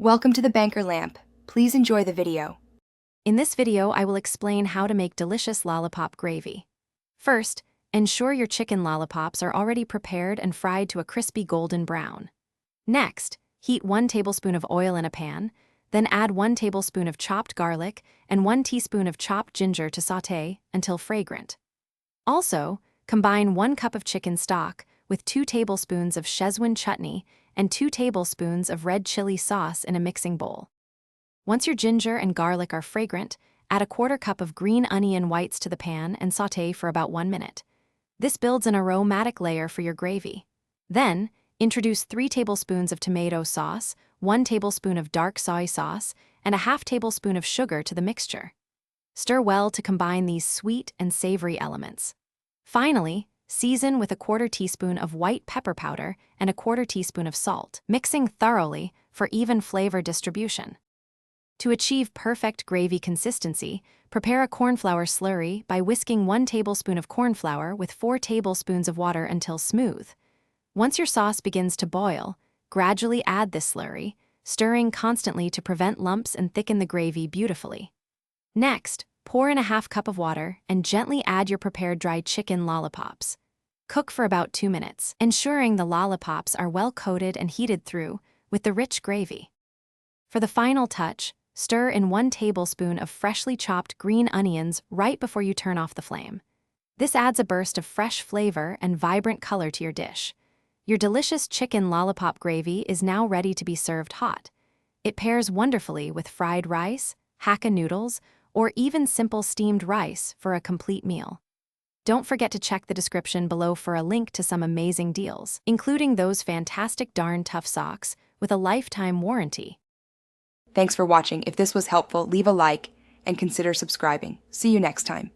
Welcome to the Banker Lamp. Please enjoy the video. In this video, I will explain how to make delicious lollipop gravy. First, ensure your chicken lollipops are already prepared and fried to a crispy golden brown. Next, heat 1 tablespoon of oil in a pan, then add 1 tablespoon of chopped garlic and 1 teaspoon of chopped ginger to sauté until fragrant. Also, combine 1 cup of chicken stock with 2 tablespoons of Szechuan chutney and 2 tablespoons of red chili sauce in a mixing bowl. Once your ginger and garlic are fragrant, add a 1/4 cup of green onion whites to the pan and sauté for about 1 minute. This builds an aromatic layer for your gravy. Then, introduce 3 tablespoons of tomato sauce, 1 tablespoon of dark soy sauce, and a 1/2 tablespoon of sugar to the mixture. Stir well to combine these sweet and savory elements. Finally, season with a 1/4 teaspoon of white pepper powder and a 1/4 teaspoon of salt, mixing thoroughly for even flavor distribution. To achieve perfect gravy consistency, prepare a cornflour slurry by whisking 1 tablespoon of cornflour with 4 tablespoons of water until smooth. Once your sauce begins to boil, gradually add this slurry, stirring constantly to prevent lumps and thicken the gravy beautifully. Next, pour in a 1/2 cup of water and gently add your prepared dried chicken lollipops. Cook for about 2 minutes, ensuring the lollipops are well coated and heated through with the rich gravy. For the final touch, stir in 1 tablespoon of freshly chopped green onions right before you turn off the flame. This adds a burst of fresh flavor and vibrant color to your dish. Your delicious chicken lollipop gravy is now ready to be served hot. It pairs wonderfully with fried rice, Hakka noodles, or even simple steamed rice for a complete meal. Don't forget to check the description below for a link to some amazing deals, including those fantastic darn tough socks with a lifetime warranty. Thanks for watching. If this was helpful, leave a like and consider subscribing. See you next time.